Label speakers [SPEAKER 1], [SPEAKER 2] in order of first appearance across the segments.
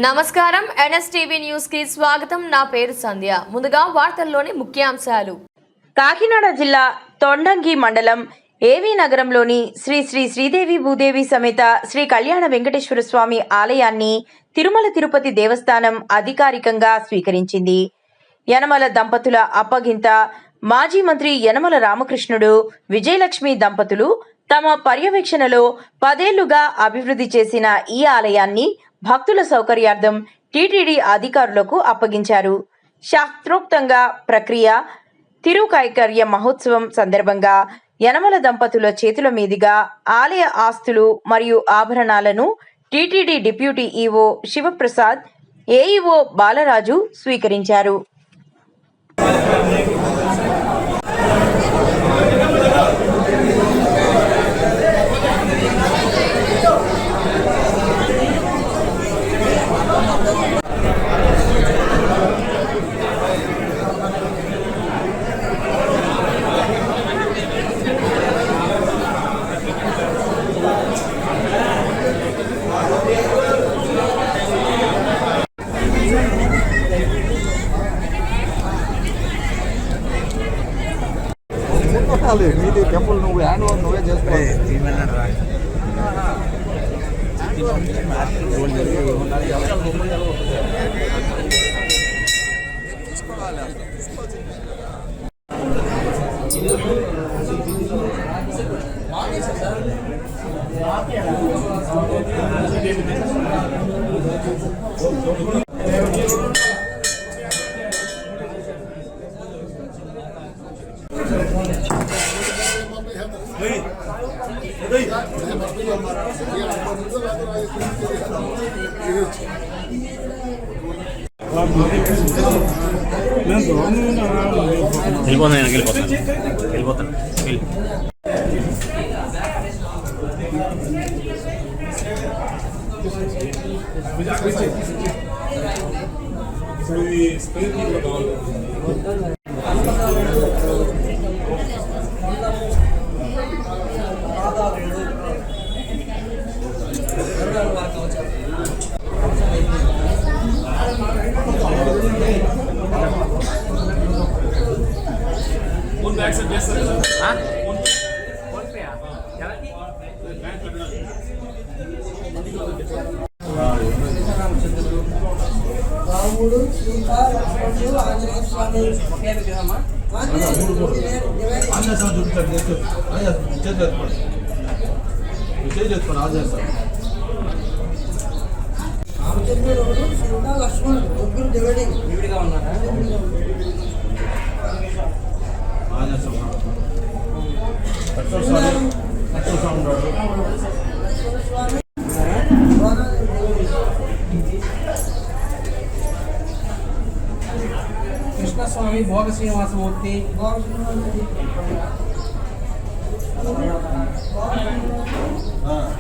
[SPEAKER 1] నమస్కారం NSTV news కి స్వాగతం. నా పేరు సంధ్య. ముందుగా వార్తల్లోని ముఖ్యాంశాలు.
[SPEAKER 2] కాకినాడ జిల్లా తొండంగి మండలం ఏవి నగరంలోని శ్రీ శ్రీ శ్రీదేవి భూదేవి సమేత శ్రీ కళ్యాణ వెంకటేశ్వర స్వామి ఆలయాన్ని తిరుమల తిరుపతి దేవస్థానం అధికారికంగా స్వీకరించింది. యనమల దంపతుల అప్పగింత మాజీ మంత్రి యనమల రామకృష్ణుడు, విజయలక్ష్మి దంపతులు తమ పర్యవేక్షణలో 10 ఏళ్లుగా అభివృద్ధి చేసిన ఈ ఆలయాన్ని భక్తుల సౌకర్యార్థం టీటీడీ అధికారులకు అప్పగించారు. శాస్త్రోక్తంగా ప్రక్రియ తిరుకైకర్య మహోత్సవం సందర్భంగా యనమల దంపతుల చేతుల మీదుగా ఆలయ ఆస్తులు మరియు ఆభరణాలను TTD deputy EO Shivaprasad, AEO Balaraju స్వీకరించారు.
[SPEAKER 3] మీది టెంపుల్ నువ్వు హ్యాండ్ ఓవర్ నువ్వే చేసుకోవాలి.
[SPEAKER 4] వెళ్ళిపోతాను.
[SPEAKER 5] రాముడు, సీత, లక్ష్మణుడు, ఆంజనేయ స్వామి ఒకే విగ్రహమా? ఆంజనేయ స్వామి చూపిస్తాడు. రామచంద్రుడు, సీత, లక్ష్మణుడు ముగ్గురు దేవుడిగా ఉన్నారా? కృష్ణస్వామి, భోగ శ్రీనివాసమూర్తి,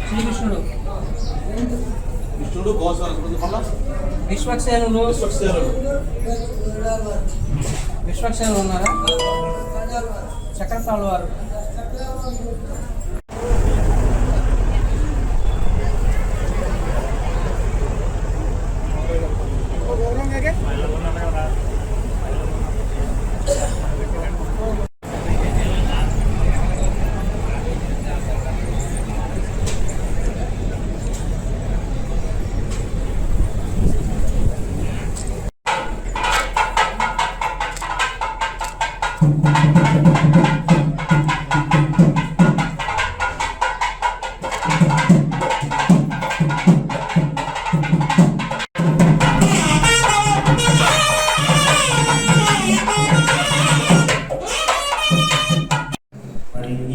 [SPEAKER 5] శ్రీకృష్ణుడు, విశ్వక్సేనులు ఉన్నారా? చక్రపాల వారు.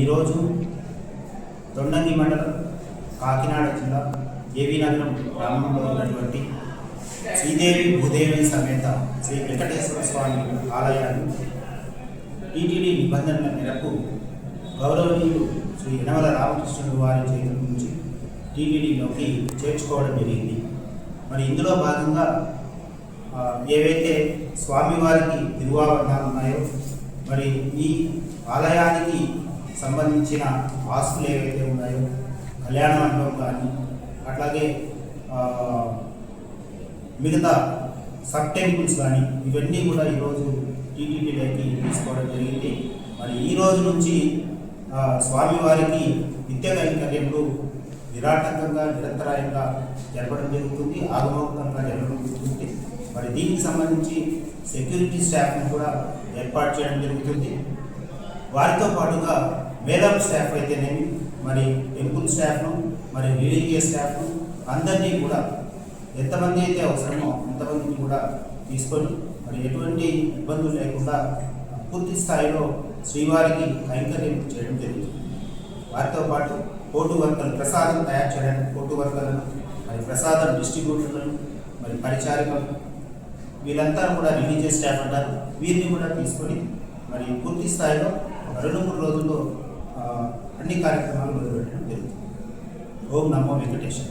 [SPEAKER 6] ఈరోజు తొండంగి మండలం కాకినాడ జిల్లా ఏవి నగరం గ్రామంలో ఉన్నటువంటి శ్రీదేవి భూదేవి సమేత శ్రీ వెంకటేశ్వర స్వామి ఆలయాన్ని టీటీడీ నిబంధనల మేరకు గౌరవనీయులు శ్రీ యనమల రామకృష్ణుడు వారి చేతుల నుంచి టీటీడీలోకి చేర్చుకోవడం జరిగింది. మరి ఇందులో భాగంగా ఏవైతే స్వామివారికి తిరువాభరణాలు ఉన్నాయో, మరి ఈ ఆలయానికి సంబంధించిన ఆస్తులు ఏవైతే ఉన్నాయో, కళ్యాణ మండపం కానీ, అట్లాగే మిగతా సబ్ టెంపుల్స్ కానీ ఇవన్నీ కూడా ఈరోజు టీటీడీలోకి తీసుకోవడం జరిగింది. మరి ఈ రోజు నుంచి స్వామివారికి నిత్య కైంకర్యములు నిరాటంకంగా నిరంతరాయంగా జరపడం జరుగుతుంది, ఆగమోక్తంగా జరపడం జరుగుతుంది. మరి దీనికి సంబంధించి సెక్యూరిటీ స్టాఫ్ను కూడా ఏర్పాటు చేయడం జరుగుతుంది. వారితో పాటుగా మేలప్ స్టాఫ్ అయితేనేమి, మరి టెంపుల్ స్టాఫ్ను, మరి రిలీజియస్ స్టాఫ్ను అందరినీ కూడా ఎంతమంది అయితే అవసరమో అంతమందిని కూడా తీసుకొని మరి ఎటువంటి ఇబ్బందులు లేకుండా పూర్తి స్థాయిలో శ్రీవారికి కైంకర్యం చేయడం జరుగుతుంది. వారితో పాటు కోటు వర్కర్లు, ప్రసాదం తయారు చేయడానికి కోటు వర్కర్లను, మరి ప్రసాదం డిస్ట్రిబ్యూటర్లను, మరి పరిచారికలు, వీళ్ళంతా కూడా రిలీజియస్ స్టాఫ్ అంటారు, వీరిని కూడా తీసుకొని మరి పూర్తి స్థాయిలో 2-3 రోజుల్లో అన్ని కార్యక్రమాలు మొదలుపెట్టడం జరుగుతుంది. ఓం నమో వెంకటేశ్వర.